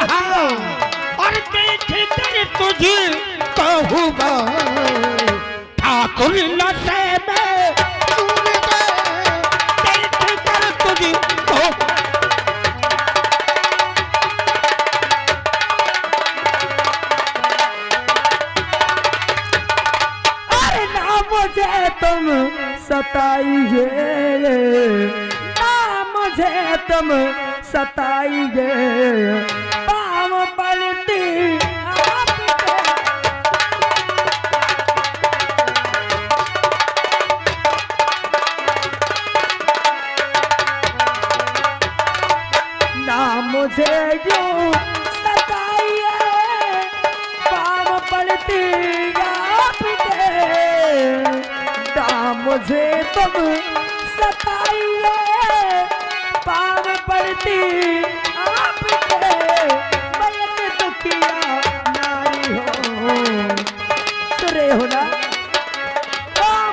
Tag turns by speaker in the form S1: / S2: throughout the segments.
S1: और देख कर तुझे कहूँगा ठाकुर नशे में चूर दे, देख कर तुझे
S2: अरे ना मुझे तुम सताइए, ना मुझे तुम सताइए, पाँव पलटी आपके। ना मुझे यूं सताइए, पाँव पलटी आपके, ना मुझे तुम सताइए, पाँव पड़ती आपके। मैं एक दुखिया नारी हूँ, सुरे हो ना,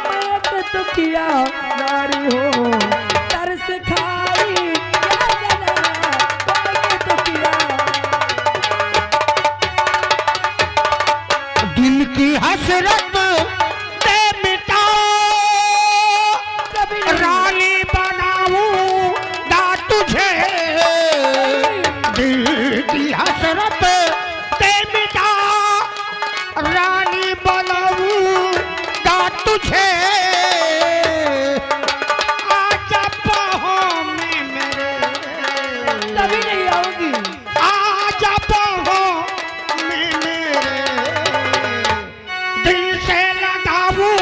S2: मैं एक दुखिया नारी हूँ, तरस खाई क्या जना, मैं एक दुखिया।
S1: दिल की हसरत रानी बनाऊंगा तुझे, दिल की हसरत ते मिटा, रानी बनाऊंगा तुझे। आजा बाहों में मेरे,
S2: कभी नहीं आओगी,
S1: आजा बाहों में मेरे, दिल से लगाऊं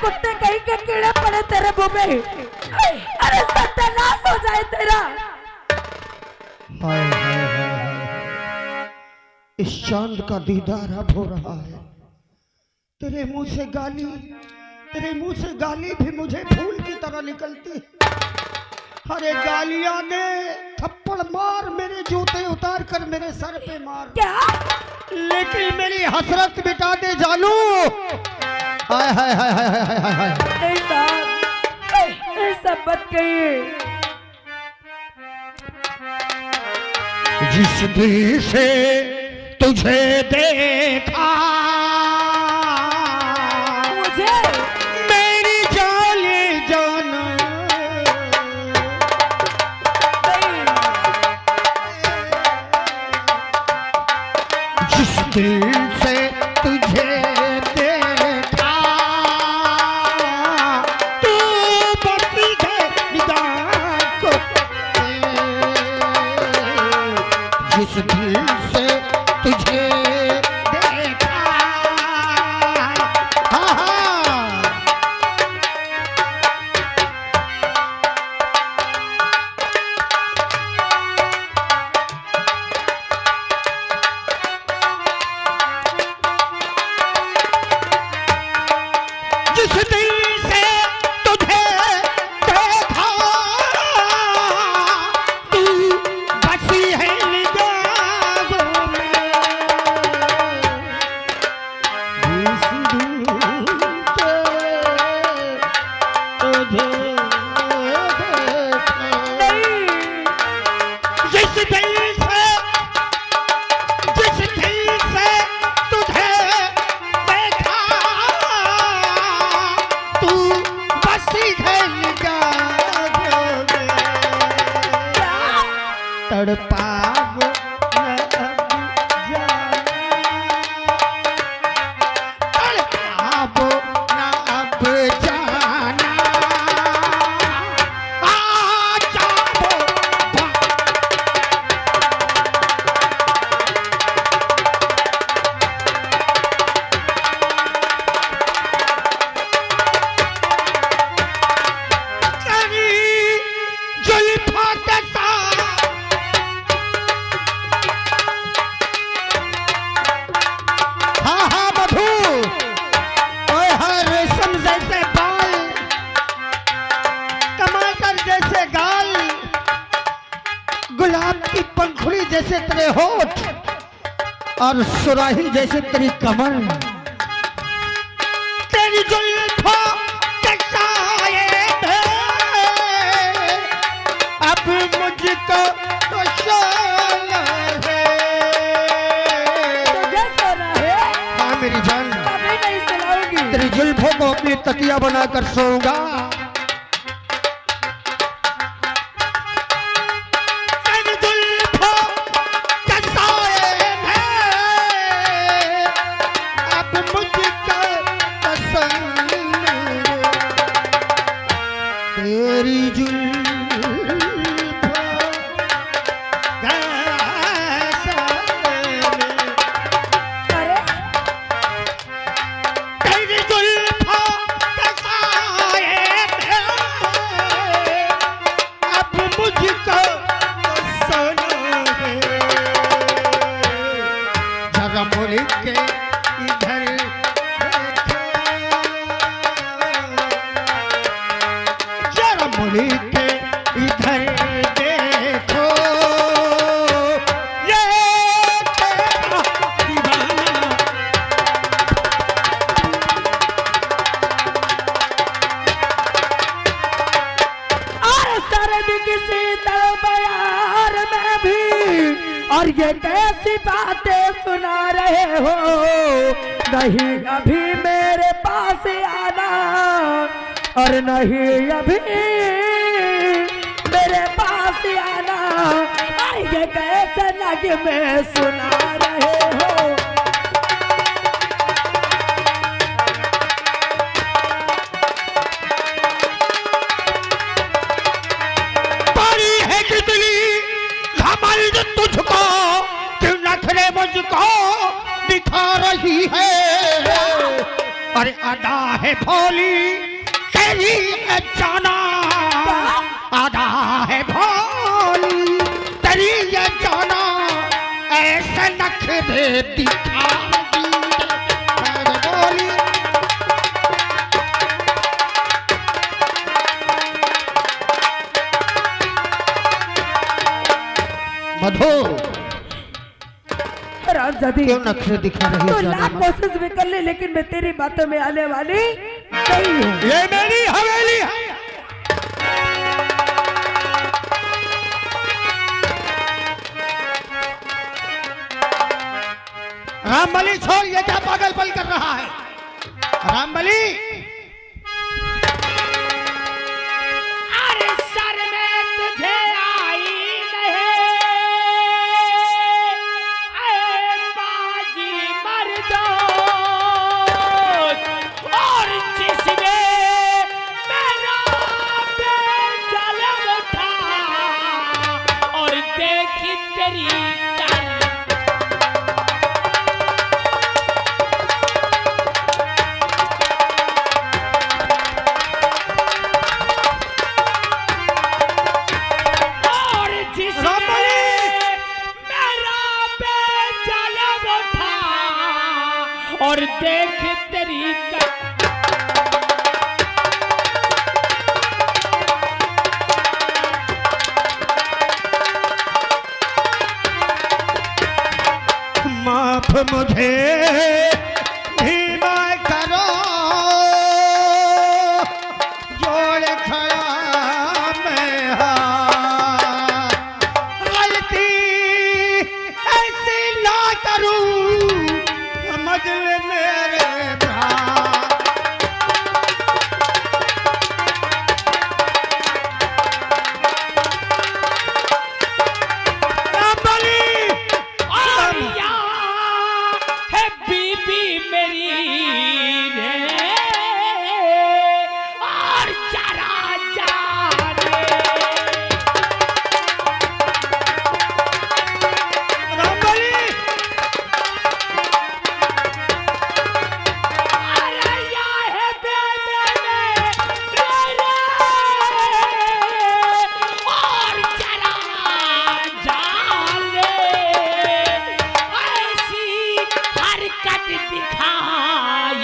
S2: कुत्ते कहीं के कीड़े पड़े तेरे मुंह में, अरे सत्यानाश हो जाए तेरा।
S1: हाय हाय हाय, इस चांद का दीदार अब हो रहा है, तेरे मुंह से गाली, तेरे मुंह से गाली भी मुझे फूल की तरह निकलती। अरे गालियां दे, थप्पड़ मार, मेरे जूते उतार कर मेरे सर पे मार,
S2: क्या?
S1: लेकिन मेरी हसरत मिटा दे जानू। हाय हाय हाय हाय हाय हाय हाय,
S2: नहीं साहब, ऐसा मत कहिए।
S1: जिस दिल से तुझे देखा,
S2: मुझे
S1: मेरी जाने जाना, जिस दिल से तुझे देखा, तू बसी है निगाह को, जिस दिल से तुझे देखा, हाँ हाँ, जिस दिल से तुझे देखा, तू बसी है निगाहों में, जिस दिल से तुझे देखा, जिस दिल से, जिस दिल से तुझे देखा, तू बसी है निगाहों में, तड़पाव न अब जाना, तड़पाव और सुराही जैसे तेरी कमर, तेरी जुल्फों के साए में अब मुझको तो सोना है।
S2: तुझे सोना है?
S1: हाँ मेरी जान,
S2: कभी नहीं सुनाऊंगी।
S1: तेरी जुल्फों को अपनी तकिया बनाकर सोऊंगा। तेरी जुल्फों के साए में अब मुझको तो सोना है। तेरी जुल्फों के साए में,
S2: अरे
S1: तेरी जुल्फों के साए में अब मुझको सोना है। जरा मुड़ के इधर देखो, जरा मुड़ के इधर देखो, ये तेरा दीवाना
S2: और शरद किसी तलबयार में भी, और ये कैसी बातें सुना रहे हो। नहीं अभी मेरे पास आना, और नहीं अभी मेरे पास आना। और ये कैसे लगे में सुना रहे हो।
S1: बड़ी है कितनी घमंड तुझको, क्यों नखरे मुझको दिखा रही है। अरे अदा है भोली तेरी है जाना, अदा है भोली तेरी है जाना, ऐसे नखरे दिखा रही है। अरे भोली मधु,
S2: रामजादी,
S1: क्यों नखरे दिखा रही
S2: तो
S1: है
S2: लाख
S1: जाने मन?
S2: कोशिश भी कर ले, लेकिन मैं तेरी बातों में आने वाली नहीं हूँ।
S1: ये मेरी हवेली है। रामबली छोड़, ये क्या पागलपन कर रहा है? रामबली,
S2: अरे सर में तुझे आई नहीं, ऐ बाजी मर्दो, और जिसने मेरा बेजल उठा, और देखी तेरी और देख तेरी
S1: माफ मुझे धीमा करो, जोड़ खड़ा मैं हाथ। गलती ऐसी ना करूं, समझ ले मेरे भाई। रामबली,
S2: और यहाँ है बीबी मेरी रे, और जरा जाने
S1: रामबली,
S2: अरे यहाँ है बेबे मेरे, और जरा जाने ऐसी हरकत दिखाई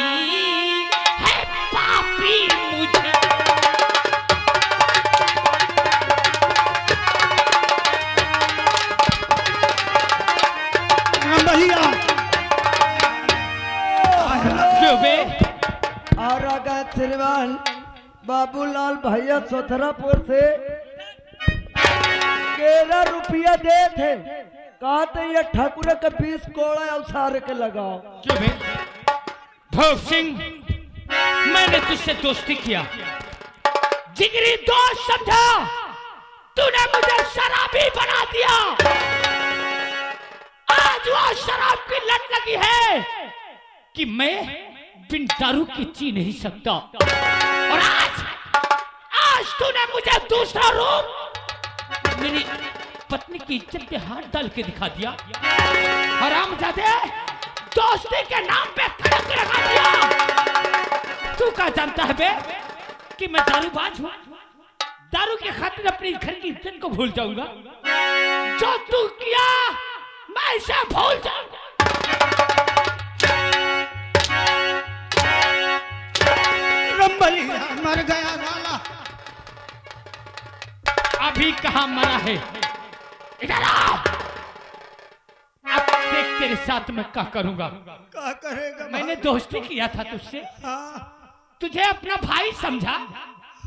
S3: चुबे
S1: और आगा श्रीमान बाबूलाल भैया सोथरापुर से 13 रुपया दे थे। कहा तो ये ठाकुर का 20 कोड़ा अवसार के लगाओ।
S3: चुबे भोग सिंह, मैंने तुझसे दोस्ती किया, जिगरी दोस्त समझा, तूने मुझे शराबी बना दिया। आज वो शराब की लत लगी है कि मैं बिन दारू की जी नहीं सकता। और आज तूने मुझे दूसरा रूप, मेरी पत्नी की इज्जत पे हाथ डाल के दिखा दिया। हरामजादे, दोस्ती के नाम पे कलंक लगा दिया। तू क्या जानता है बे कि मैं दारूबाज हूँ? दारू के खातिर अपनी घर की इज्जत को भूल जाऊंगा। जो तू किया मैं इसे भूल जाऊंगा।
S1: रंबलिया मर गया साला।
S3: अभी कहाँ मरा है? इधर आ। अब देख तेरे साथ मैं क्या करूंगा।
S1: क्या करेगा?
S3: मैंने दोस्ती किया था तुझसे,
S1: हाँ,
S3: तुझे अपना भाई समझा,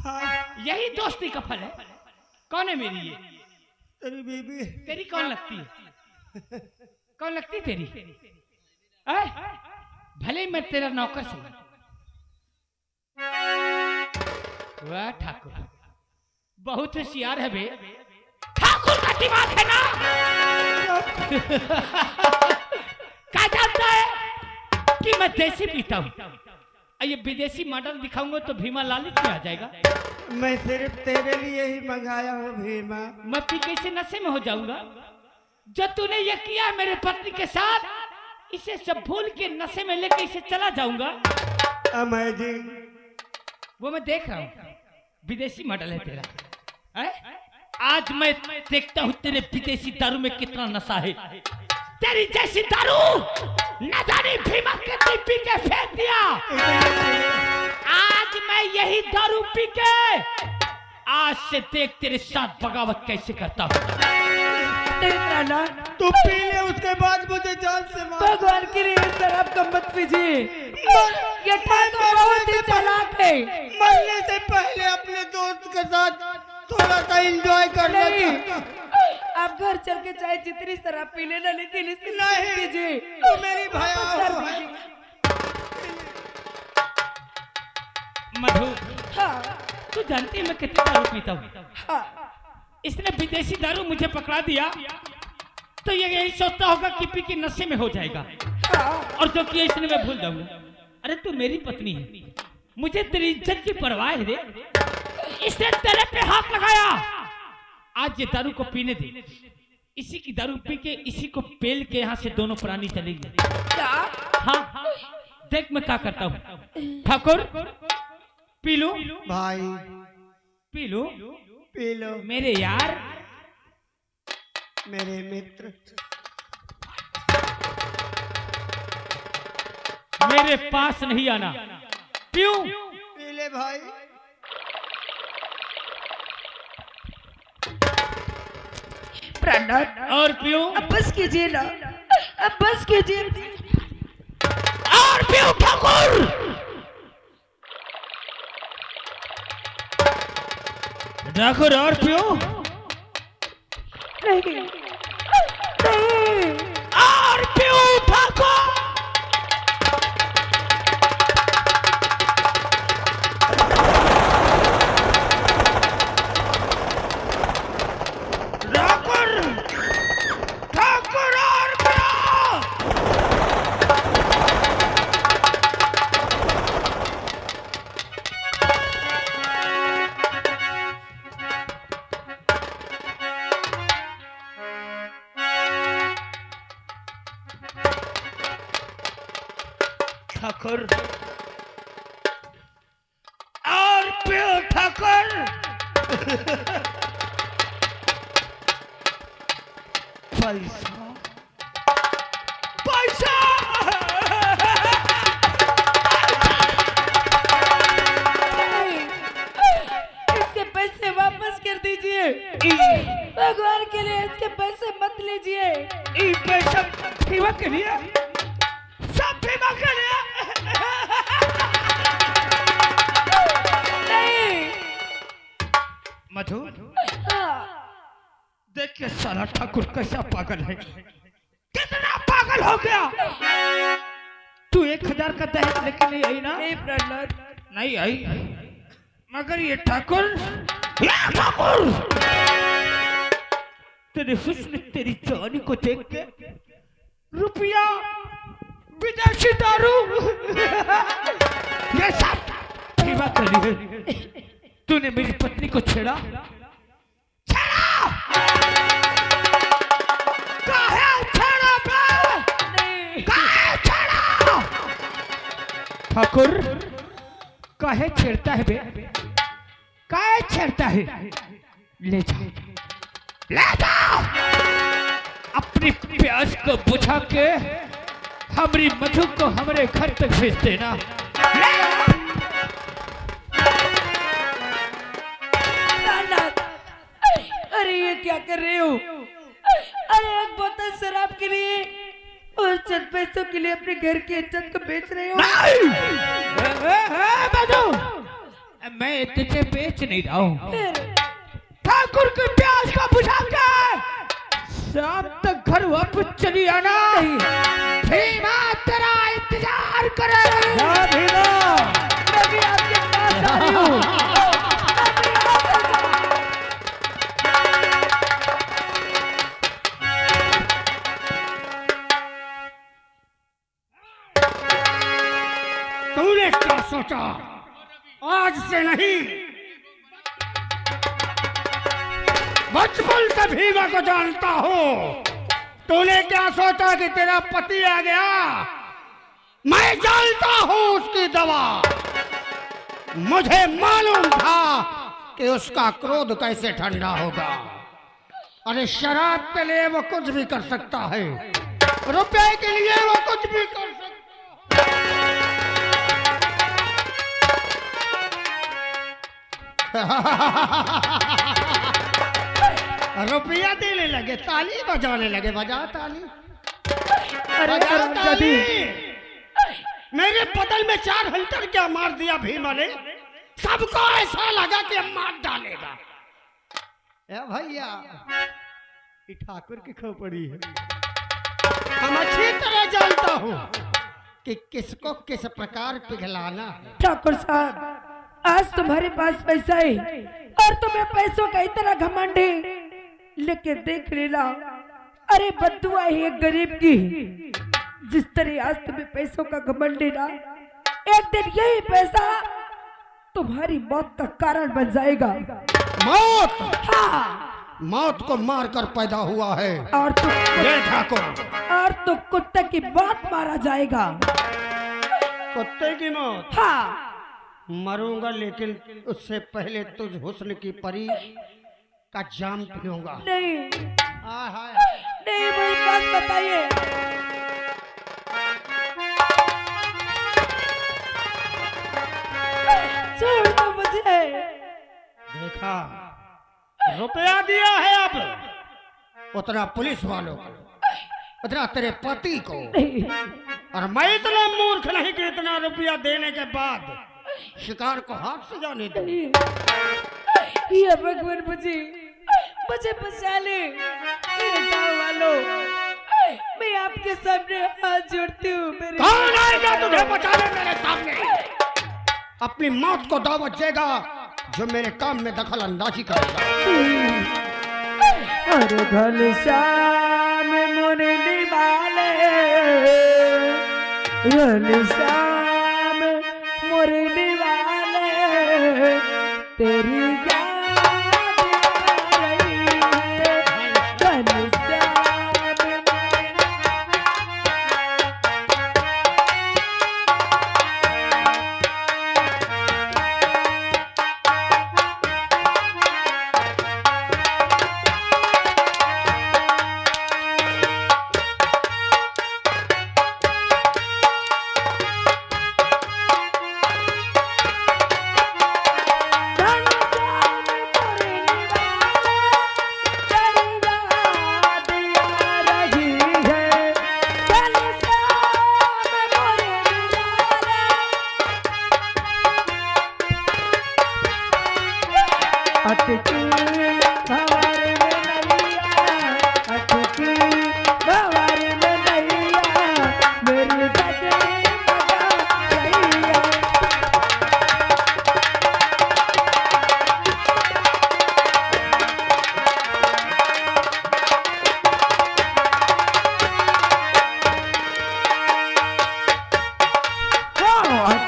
S1: हाँ।
S3: यही दोस्ती का फल है। कौन है मेरी ये?
S1: तेरी बीबी।
S3: तेरी कौन लगती है? कौन लगती है तेरी? भले ही मैं तेरा नौकर से। वाह ठाकुर, बहुत होशियार है बे। ठाकुर का दिमाग है ना? क्या जानता है कि मैं देसी पीता हूँ। ये विदेशी मॉडल दिखाऊंगा तो भीमा लालच में आ जाएगा।
S1: मैं सिर्फ तेरे लिए ही मंगाया हूँ भीमा।
S3: मैं पी कैसे नशे में हो जाऊंगा? जो तूने ये किया है मेरे पत्नी के साथ, इसे सब भूल के नशे में लेके इसे चला जाऊंगा।
S1: अमेजिंग।
S3: वो मैं देख रहा हूँ, विदेशी मॉडल है तेरा। आज मैं देखता हूँ तेरे विदेशी दारू में कितना नशा है। तेरी जैसी दारू न जाने भीमा कितनी पी के फेंक दिया। आज मैं यही दारू पी के आज से देख तेरे साथ बगावत कैसे करता हूँ।
S1: तू पी ले, उसके बाद मुझे जान से मार।
S2: भगवान के लिए शराब कम मत पीजिए। ये ठाकुर बहुत ही चालाक है।
S1: मरने से पहले अपने दोस्त के साथ थोड़ा सा एंजॉय करना चाहता।
S2: आप घर चल के चाहे जितनी शराब पी लेना, लेकिन इसे
S1: नहीं
S2: पीजिए।
S1: तू मेरी भाई।
S3: मधु,
S2: हाँ,
S3: तू जानती है मैं कितनी दारू पीता हूँ।
S2: हाँ।
S3: इसने विदेशी दारू मुझे पकड़ा दिया तो ये यही सोचता होगा कि पी के नशे में हो जाएगा, और जो किया इसने मैं भूल जाऊंगा। अरे तू मेरी पत्नी है, मुझे तेरी इज्जत की परवाह है रे। इसने तेरे पे हाथ लगाया, आज ये दारू को पीने दे। इसी की दारू पी के इसी को पेल के यहाँ से दोनों प्राणी चलेंगे।
S2: क्या?
S3: हाँ, देख मैं क्या करता हूँ। ठाकुर पी लो
S1: भाई,
S3: पी लो
S1: पी लो
S3: मेरे यार,
S1: मेरे मित्र।
S3: मेरे पास नहीं आना। क्यों?
S1: पी ले भाई।
S2: प्राणनाथ,
S3: और पियो,
S2: अब बस कीजिए ना, अब बस कीजिए।
S3: और पियो ठाकुर। ठाकुर और पियो।
S2: नहीं, नहीं।
S3: और पियो ठाकुर। ठाकुर और पियो। ठाकुर और पियो ठाकुर।
S1: पैसा
S3: पैसा।
S2: नहीं, इसके पैसे वापस कर दीजिए। भगवान के लिए इसके पैसे मत लीजिए।
S3: पैसा पीवा के लिए, सब पीवा के लिए।
S1: मधु
S2: हाँ,
S1: देखिए साला ठाकुर कैसा पागल है, कितना पागल हो गया। तू 1000 का दहेज लेके नहीं आई ना?
S2: नहीं प्रहलाद,
S1: नहीं आई, मगर ये ठाकुर तेरे हुस्न तेरी जवानी को देख के रुपया, विदेशी दारू ये सब सेवा करी है। तूने मेरी पत्नी को छेड़ा, ठाकुर काहे छेड़ता है बे, काहे छेड़ता है? ले जाओ, ले जाओ, अपनी प्यास को बुझा के हमारी मधु को हमारे घर तक भेज देना।
S2: प्रहलाद, अरे ये क्या कर रहे हो? अरे एक बोतल शराब के लिए और चंद पैसों के लिए अपने घर की इज्जत को बेच रहे हो?
S1: मधु, मैं तुझे बेच नहीं रहा हूँ।
S2: फिर
S1: ठाकुर की प्यास को बुझा के शाम तक घर वापस चली आना। भीमा तेरा इंतजार करेगा।
S2: मैं भी आपके पास आ रही हूँ।
S1: तूने क्या सोचा? आज से नहीं, बचपन से भीमा को जानता हूँ। तूने क्या सोचा कि तेरा पति आ गया? मैं जानता हूँ उसकी दवा। मुझे मालूम था कि उसका क्रोध कैसे ठंडा होगा। अरे शराब के लिए वो कुछ भी कर सकता है, रुपए के लिए वो कुछ भी कर सकता रुपया देने लगे, ताली बजाने लगे। बजा ताली, बजा ताली। मेरे बदल में 4 हंटर क्या मार दिया भीमा ने। सबको ऐसा लगा कि मार डालेगा। ए भैया, ये ठाकुर की खोपड़ी है। हम अच्छी तरह जानता हूँ कि किसको किस प्रकार पिघलाना है।
S2: ठाकुर साहब, आज तुम्हारे पास पैसा है और तुम्हें पैसों का इतना घमंड है, लेकिन देख लेना, अरे बद्दुआ है एक गरीब की। जिस तरह आज तुम्हें पैसों का घमंड है ना, एक दिन यही पैसा तुम्हारी मौत का कारण बन जाएगा।
S1: मौत?
S2: हाँ,
S1: मौत को मारकर पैदा हुआ है।
S2: और तो
S1: ये ठाकुर,
S2: और तो कुत्ते की मौत मारा जाएगा।
S1: कुत्ते की मौत?
S2: हाँ,
S1: मरूंगा, लेकिन उससे पहले तुझ हुस्न की परी का जाम पीऊंगा।
S2: नहीं
S1: हाय
S2: नहीं, मेरी बात बताइए। छोड़ दो मुझे।
S1: देखा, रुपया दिया है, अब उतना पुलिस वालों को, उतना तेरे पति को।
S2: नहीं,
S1: और मैं इतना मूर्ख नहीं कि इतना रुपया देने के बाद शिकार को हाथ से जाने दे।
S2: ये भगवान मुझे बचा ले। ये गाँव वालों, मैं आपके सामने हाथ जोड़ती हूँ। मेरे
S1: कौन आएगा तुझे बचाने मेरे सामने? अपनी मौत को दावत देगा जो मेरे काम में दखल अंदाजी करेगा।
S2: अरे घनश्याम मुरली वाले, घनश्याम मुरली वाले, तेरी याद आ रही है। घनश्याम घनश्याम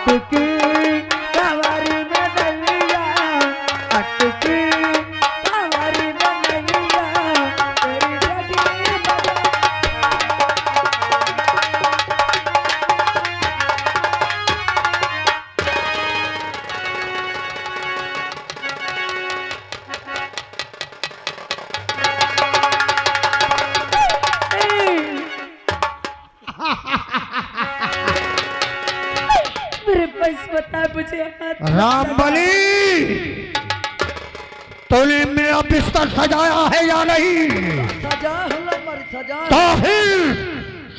S2: अटकी हमारी मनैया, अटकी हमारी मनैया, तेरी लगी बजा। मेरे पास बता मुझे हाथ
S1: रामबली, तूने मेरा बिस्तर सजाया है या नहीं?
S2: सजा हल्ला मर सजा।
S1: तो फिर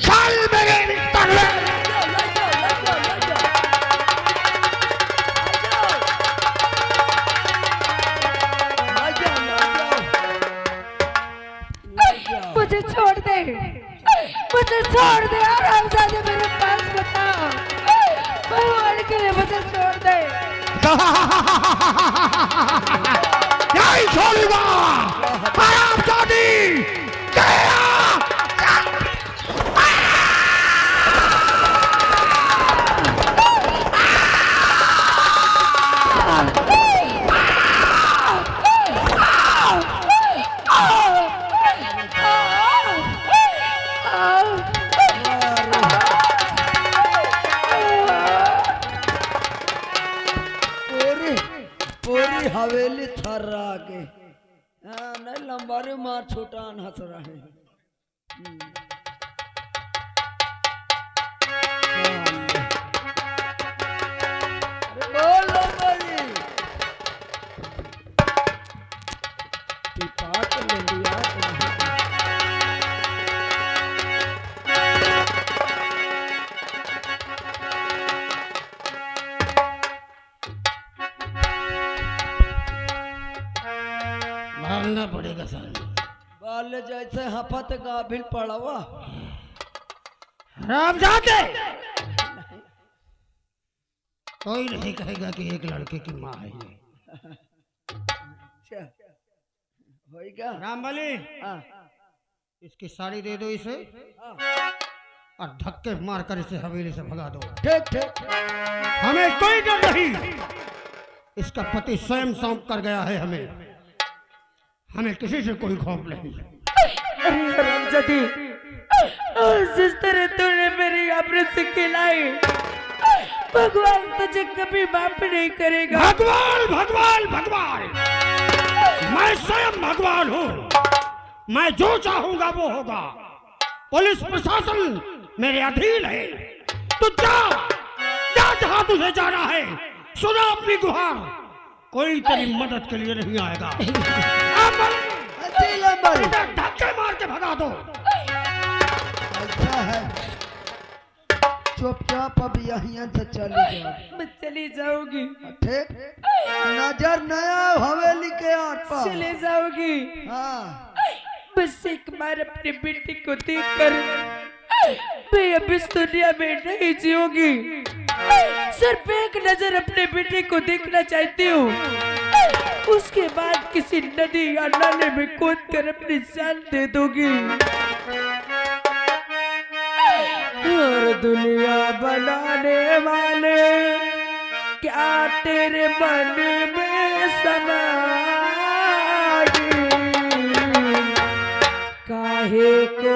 S1: चल मेरे बिस्तर में।
S2: मुझे छोड़ दे, मुझे छोड़ दे आराम से मेरे पास बता, भगवान के लिए मुझे छोड़ दे।
S1: नहीं छोड़ूंगा आराम जादी।
S4: पूरी हवेली थर्रा के नहीं लंबारे मार छोटा हंस रहे हैं। अरे बोल लंबारी पिपाट ले लिया तो नहीं।
S1: मारना पड़ेगा सर।
S4: बाल जैसे हफत गाभिल पड़वा।
S1: राम जाते कोई नहीं कहेगा कि एक लड़के की माँ है ये।
S4: होएगा
S1: रामबली,
S4: हाँ
S1: इसकी साड़ी दे दो इसे और धक्के मारकर इसे हवेली से भगा दो।
S4: ठीक ठीक।
S1: हमें कोई डर नहीं, इसका पति स्वयं सौंप कर गया है हमें किसी से कोई खौफ नहीं।
S2: अरे हरामजादी, जिस तरह तूने मेरी अमृत से खिलाई, भगवान तुझे कभी माफ नहीं करेगा।
S1: भगवान भगवान भगवान, मैं स्वयं भगवान हूँ। मैं जो चाहूंगा वो होगा। पुलिस प्रशासन मेरे अधीन है। तू जा जा जहाँ तुझे जाना है। सुना अपनी गुहार, कोई तेरी मदद के लिए नहीं आएगा। धक्के मार के भगा दो।
S4: ऐसा है, चुपचाप अब यहाँ से चली जाओ।
S2: मैं चली जाऊंगी,
S4: ठीक, नजर नया हवेली के आर पार।
S2: चले जाऊंगी।
S4: हाँ
S2: बस एक बार अपनी बेटी को देखकर मैं अब इस दुनिया में नहीं जीऊंगी। सिर्फ एक नजर अपने बेटे को देखना चाहती हूँ, उसके बाद किसी नदी या नाले में कूद कर अपनी जान दे दूंगी। और दुनिया बनाने वाले, क्या तेरे मन में समाई, काहे को